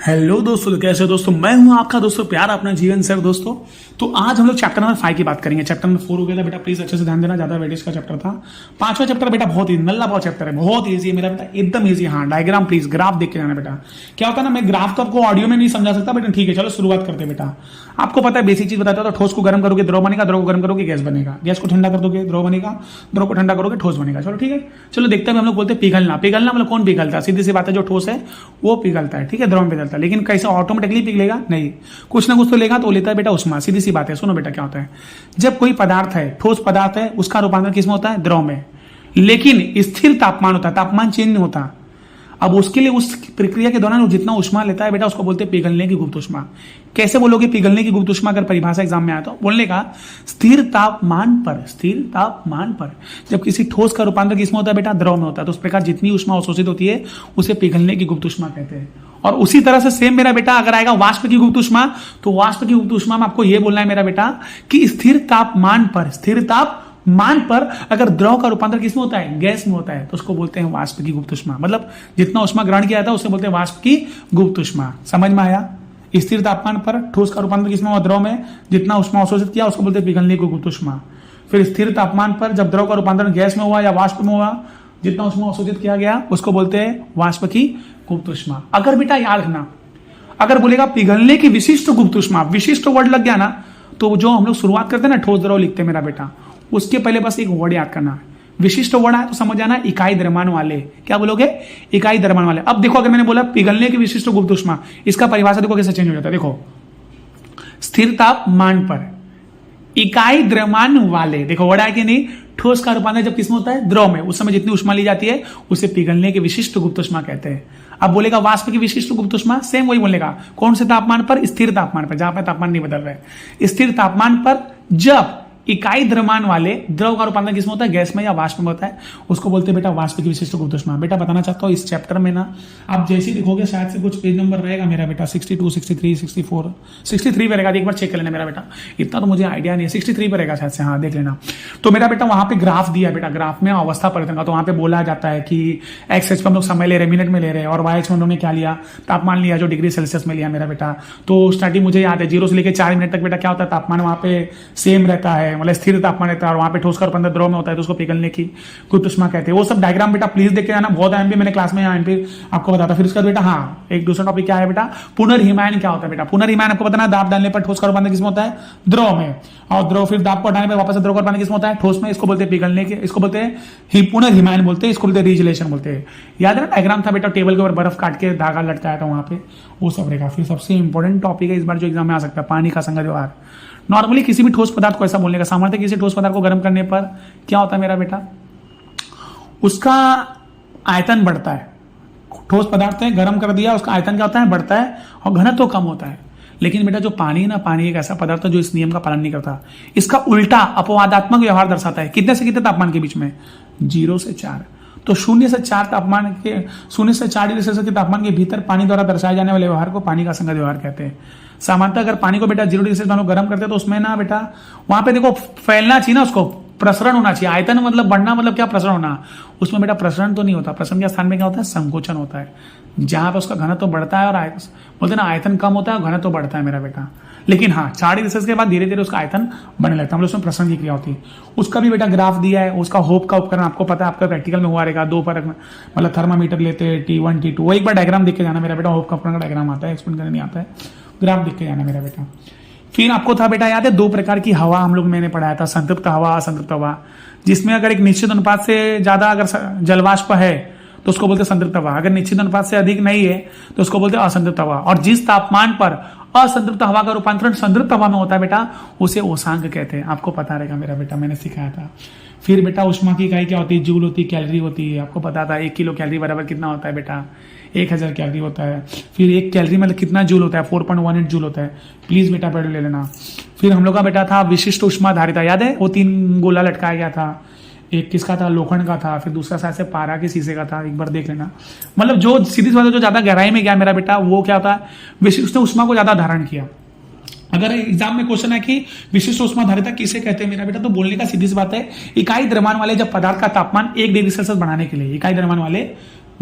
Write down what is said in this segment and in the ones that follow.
Hello दोस्तों, तो कैसे हो दोस्तों। मैं हूं आपका दोस्तों प्यार अपना जीवन सर दोस्तों। तो आज हम लोग चैप्टर नंबर 5 की बात करेंगे। चैप्टर नंबर 4 हो गया था बेटा, प्लीज अच्छे से ध्यान देना, ज्यादा वेटेज का चैप्टर था। पांचवा चैप्टर बेटा बहुत ही नल्ला बहुत चैप्टर है, बहुत ईजी है मेरा बेटा, एकदम ईजी। हाँ, डायग्राम प्लीज ग्राफ देख के जाना बेटा। क्या होता है ना, मैं ग्राफ तो आपको ऑडियो में नहीं समझा सकता बेटा, ठीक है चलो शुरुआत करते हैं बेटा। आपको पता है बेसिक चीज बताता है, तो ठोस को गर्म करोगे द्रव बनेगा, द्रव को गर्म करोगे गैस बनेगा, गैस को ठंडा कर दोगे द्रव बनेगा, द्रव को ठंडा करोगे ठोस बनेगा। चलो ठीक है, चलो देखते हैं। हम लोग बोलते हैं पिघलना। पिघलना मतलब कौन पिघलता है? सीधी सी बात है, जो ठोस है वो पिघलता है, ठीक है, द्रव में पिघलता है। लेकिन कैसे ऑटोमेटिकली पिघलेगा? नहीं, कुछ ना कुछ तो लेगा, तो लेता है बेटा उष्मा। सीधी सी बात है। सुनो बेटा क्या होता है, जब कोई पदार्थ है, ठोस पदार्थ है, उसका रूपांतरण किसमें होता है? द्रव में। लेकिन स्थिर तापमान होता है, तापमान चेंज नहीं होता। अब उसके लिए उस प्रक्रिया के दौरान वो जितना उष्मा लेता है बेटा, उसको बोलते हैं पिघलने की गुप्त उष्मा। कैसे बोलोगे पिघलने की गुप्त उष्मा? अगर परिभाषा एग्जाम में आया तो बोलने का स्थिर तापमान पर, स्थिर तापमान पर जब किसी ठोस का रूपांतर किसमें होता है बेटा? द्रव में होता है। तो उस प्रकार जितनी उष्मा अवशोषित होती है उसे पिघलने की गुप्त उष्मा कहते हैं। और उसी तरह से सेम मेरा बेटा अगर आएगा वाष्प की गुप्त उष्मा, तो वाष्प की गुप्त उष्मा में आपको यह बोलना है मेरा बेटा कि स्थिर तापमान पर, स्थिर तापमान पर अगर द्रव का रूपांतर किसमें होता है? गैस में होता है, तो उसको बोलते हैं वाष्प की गुप्त उष्मा। मतलब जितना उष्मा ग्रहण किया जाता है उसे बोलते हैं वाष्प की गुप्त उष्मा। समझ में आया? स्थिर तापमान पर ठोस का रूपांतर किसमें हुआ? द्रव में। जितना उष्मा अवशोषित किया उसको बोलते हैं पिघलने की गुप्त उष्मा। फिर स्थिर तापमान पर जब द्रव का रूपांतरण गैस में हुआ या वाष्प में हुआ, जितना उष्मा अवशोषित किया गया उसको बोलते हैं वाष्प की गुप्त उष्मा। अगर बेटा याद रखना, अगर बोलेगा पिघलने की विशिष्ट गुप्त उष्मा, विशिष्ट वर्ड लग गया ना, तो जो हम लोग शुरुआत करते हैं ना ठोस द्रव लिखते हैं मेरा बेटा, उसके पहले बस एक वर्ड याद करना है। विशिष्ट वर्ड है तो समझ जाना इकाई द्रव्यमान वाले। क्या बोलोगे? इकाई द्रव्यमान वाले। अब देखो, अगर मैंने बोला पिघलने की विशिष्ट गुप्त उष्मा, इसका परिभाषा देखो कैसे चेंज हो जाता है। देखो, स्थिर तापमान पर इकाई द्रव्यमान वाले, देखो वर्ड है कि नहीं, ठोस का रूपांतर जब किसमें होता है? द्रव में। उस समय जितनी उष्मा ली जाती है उसे पिघलने की विशिष्ट गुप्त उष्मा कहते हैं। अब बोलेगा वाष्प की विशिष्ट गुप्त उष्मा, सेम वही बोलेगा। कौन से तापमान पर? स्थिर तापमान पर, जहां पर तापमान नहीं बदल रहा है। स्थिर तापमान पर जब इकाई द्रव्यमान वाले द्रव का रूपांतर किसमें होता है? गैस में या वाष्प में होता है, उसको बोलते हैं बेटा वाष्प की विशिष्ट गुप्त उष्मा। बेटा बताना चाहता हूं इस चैप्टर में ना, आप जैसे ही देखोगे शायद से कुछ पेज नंबर रहेगा मेरा बेटा 62, 63, 64, 63 पे रहेगा। एक बार चेक कर लेना मेरा बेटा, इतना तो मुझे आइडिया नहीं है। 63 पे रहेगा शायद से, हाँ देख लेना। तो मेरा बेटा वहां पे ग्राफ दिया है बेटा, ग्राफ में अवस्था परिवर्तन का। तो वहां पे बोला जाता है कि एक्स एच पे हम लोग समय ले रहे हैं, मिनट में ले रहे हैं, और वाई एच में हम लोग ने क्या लिया? तापमान लिया, जो डिग्री सेल्सियस में लिया मेरा बेटा। तो स्टार्टिंग मुझे याद है 0 से लेकर 4 मिनट तक बेटा क्या होता है? तापमान वहां पे सेम रहता है, मतलब स्थिर तापमान रहता है, और वहां पे ठोस का रूपांतर द्रव में होता है, तो उसको पिघलने की गुप्त उष्मा कहते हैं। वो सब डायग्राम बेटा प्लीज देख के जाना, बहुत एमपी मैंने क्लास में एमपी आपको बताता। फिर उसका बेटा हाँ, एक दूसरा टॉपिक क्या है बेटा? पुनर्हिमायन क्या होता है बेटा? पुनर्हिमायन आपको बताना, दाब डालने पर ठोस का रूपांतर किसमें होता है? द्रव में। और द्रव फिर दाब को हटाने पर वापस द्रव का रूपांतर किसमें होता है? ठोस में। इसको बोलते हैं पिघलने के, इसको बोलते हैं पुनर्हिमायन बोलते हैं, इसको बोलते हैं रीजलेशन बोलते हैं। याद है ना डायग्राम था बेटा, टेबल के ऊपर बर्फ काट के धागा लटकाया था वहां पे, वो सब रहेगा। फिर सबसे इंपॉर्टेंट टॉपिक है इस बार जो एग्जाम में आ सकता है, पानी का संगत व्यवहार। नॉर्मली किसी भी ठोस पदार्थ को ऐसा बोलने का सामर्थ्य, किसी ठोस पदार्थ को गर्म करने पर क्या होता है मेरा बेटा? उसका आयतन बढ़ता है। ठोस पदार्थ है, गर्म कर दिया, उसका आयतन क्या होता है? बढ़ता है, और घनत्व तो कम होता है। लेकिन बेटा जो पानी है ना, पानी एक ऐसा पदार्थ है जो इस नियम का पालन नहीं करता। इसका उल्टा अपवादात्मक व्यवहार दर्शाता है। कितने से कितने तापमान के बीच में? 0 से 4। तो 0 से 4 तापमान के, 0 से 4 डिग्री सेल्सियस के तापमान के भीतर पानी द्वारा दर्शाए जाने वाले व्यवहार को पानी का संगत व्यवहार कहते हैं। सामान्यतः अगर पानी को बेटा 0 डिग्री सेल्सियस हम गर्म करते हैं तो उसमें ना बेटा वहां पे देखो फैलना चाहिए ना, उसको प्रसरण होना चाहिए। आयतन मतलब बढ़ना, मतलब क्या? प्रसरण होना। उसमें बेटा प्रसरण तो नहीं होता। प्रसरण के स्थान में क्या होता है? संकोचन होता है। जहां पे उसका घनत्व तो बढ़ता है और बोलते ना आयतन कम होता है और घनत्व तो बढ़ता है मेरा बेटा। लेकिन हाँ, 4 डिग्री सेल्सियस के बाद धीरे धीरे उसका आयतन बढ़ने लगता है, मतलब उसमें प्रसरण की क्रिया होती है। उसका भी बेटा ग्राफ दिया है। उसका होप का उपकरण आपको पता है, आपका प्रैक्टिकल में हुआ रहेगा। 2 पर मतलब थर्मामीटर लेते हैं, T1 T2, वो एक बार डायग्राम देख के जाना मेरा बेटा। होप का उपकरण का डायग्राम आता है, एक्सप्लेन करने नहीं आता है, ग्राफ देख के जाना मेरा बेटा। फिर आपको था बेटा याद है 2 प्रकार की हवा हम लोग मैंने पढ़ाया था, संतृप्त हवा, असंतृप्त हवा। जिसमें अगर एक निश्चित अनुपात से ज्यादा अगर जलवाष्प है तो उसको बोलते हैं संतृप्त हवा। अगर निश्चित अनुपात से अधिक नहीं है तो उसको बोलते हैं असंतृप्त हवा। और जिस तापमान पर असंतृप्त हवा का रूपांतरण संतृप्त हवा में होता है बेटा, उसे उष्मांक कहते हैं। आपको पता रहेगा मेरा बेटा, मैंने सिखाया था। फिर बेटा उष्मा की इकाई क्या होती है? जूल होती है, कैलोरी होती है। आपको पता था 1 किलो कैलोरी बराबर कितना होता है बेटा? 1000 कैलोरी होता है। फिर 1 कैलोरी मतलब कितना जूल होता है? 4.18 जूल होता है। प्लीज बेटा पढ़ ले लेना। फिर हम लोग का बेटा था विशिष्ट उष्मा धारिता, याद है? वो 3 गोला लटकाया गया था। एक किसका था? लोखंड का था। फिर दूसरा शायद से पारा के शीशे का था, एक बार देख लेना। मतलब जो सीधी सी बात है, जो ज्यादा गहराई में गया मेरा बेटा, वो क्या होता है? उसने उष्मा को ज्यादा धारण किया। अगर एग्जाम में क्वेश्चन है कि विशिष्ट उष्मा धारिता किसे कहते हैं मेरा बेटा, तो बोलने का सीधी सी बात है इकाई द्रव्यमान वाले जब पदार्थ का तापमान 1 डिग्री सेल्सियस बढ़ाने के लिए, इकाई द्रव्यमान वाले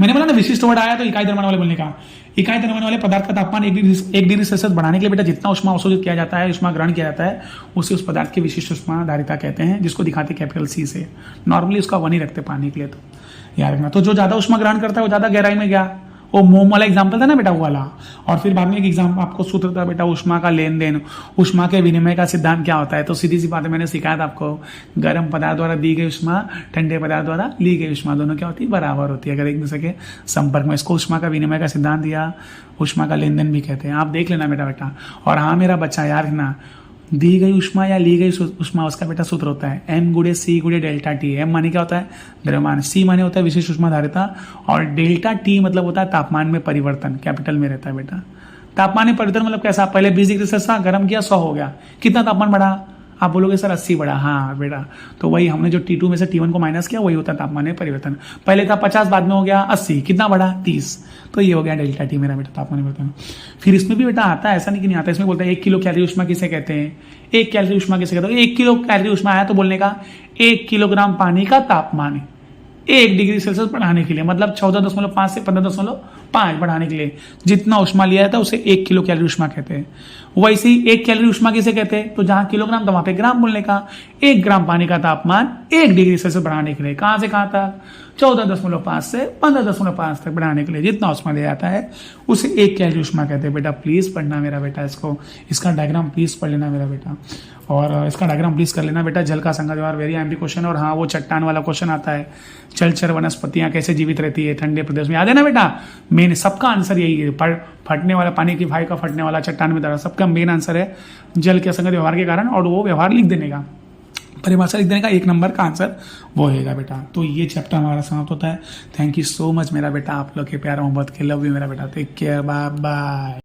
मैंने बोला ना विशिष्ट वर्ड आया तो इकाई द्रव्यमान वाले बोलने का। इकाई द्रव्यमान वाले पदार्थ का तापमान 1 डिग्री सेल्सियस बढ़ाने के लिए बेटा जितना उष्मा अवशोषित किया जाता है, उष्मा ग्रहण किया जाता है, उसे उस पदार्थ की विशिष्ट उष्मा धारिता कहते हैं, जिसको दिखाते कैपिटल सी से। नॉर्मली उसका 1 ही रखते पानी के लिए, तो याद रखना। तो जो ज्यादा उष्मा ग्रहण करता है वो ज्यादा गहराई में गया, वो मोम वाला एग्जाम्पल था ना बेटा, वो वाला। और फिर बाद में एक एग्जाम्पल आपको सूत्र था बेटा, उष्मा का लेन देन, उष्मा के विनिमय का सिद्धांत क्या होता है। तो सीधी सी बात है, मैंने सिखाया था आपको, गर्म पदार्थ द्वारा दी गई उष्मा, ठंडे पदार्थ द्वारा ली गई उष्मा, दोनों क्या होती है, बराबर होती है अगर एक दूसरे के संपर्क में। इसको उष्मा का विनिमय का सिद्धांत दिया, उष्मा का लेन देन भी कहते हैं। आप देख लेना बेटा। और हाँ मेरा बच्चा याद रखना, दी गई उष्मा या ली गई उष्मा, उसका बेटा सूत्र होता है m गुणे सी गुणे डेल्टा टी। m माने क्या होता है, द्रव्यमान, सी माने होता है विशिष्ट उष्मा धारिता, और डेल्टा टी मतलब होता है तापमान में परिवर्तन, कैपिटल में रहता है बेटा। तापमान में परिवर्तन मतलब कैसा, पहले 20 डिग्री सेल्सियस था, गर्म किया 100 हो गया, कितना तापमान बढ़ा, आप बोलोगे सर 80 बढ़ा। हाँ बेटा, तो वही हमने जो T2 में से T1 को माइनस किया, वही होता है तापमान में परिवर्तन। पहले था 50, बाद में हो गया 80, कितना बढ़ा, 30, तो ये हो गया डेल्टा टी मेरा बेटा, तापमान में परिवर्तन। फिर इसमें भी बेटा आता है, ऐसा नहीं कि नहीं आता, इसमें बोलता है 1 किलो कैलोरी उष्मा किसे कहते हैं, 1 कैलोरी उष्मा किसे कहते हैं। 1 किलो कैलोरी उष्मा आया तो बोलने का 1 किलोग्राम पानी का तापमान है 1 डिग्री सेल्सियस बढ़ाने के लिए, मतलब 14.5 से 15.5 बढ़ाने के लिए जितना उष्मा लिया था उसे 1 किलो कैलोरी उष्मा कहते हैं। वैसे ही 1 कैलोरी उष्मा किसे कहते हैं, तो जहां किलोग्राम था वहां पे ग्राम बोलने का। 1 ग्राम पानी का तापमान 1 डिग्री सेल्सियस बढ़ाने के लिए, कहां से कहां तक, 14.5 से 15.5 तक बढ़ाने के लिए जितना उष्मा लिया जाता है उसे 1 कैलोरी उष्मा कहते हैं। बेटा प्लीज पढ़ना मेरा बेटा, इसको, इसका डायग्राम प्लीज पढ़ लेना मेरा बेटा, और इसका डायग्राम प्लीज कर लेना बेटा। जल का संघ व्यवहार वेरी एमपी क्वेश्चन। और हाँ, वो चट्टान वाला क्वेश्चन आता है, जलचर वनस्पतियां कैसे जीवित रहती है ठंडे प्रदेश में, याद है ना बेटा। मेन सबका आंसर यही है, फटने वाला पानी की भाई का फटने वाला, चट्टान में दरार, सबका मेन आंसर है जल के संगत व्यवहार के कारण, और वो व्यवहार लिख देने का, परिभाषा लिख देने का, 1 नंबर का आंसर वो होगा बेटा। तो ये चैप्टर हमारा समाप्त होता है। थैंक यू सो मच मेरा बेटा, आप लोग के प्यार मोहब्बत के, लव यू मेरा बेटा, टेक केयर, बाय बाय।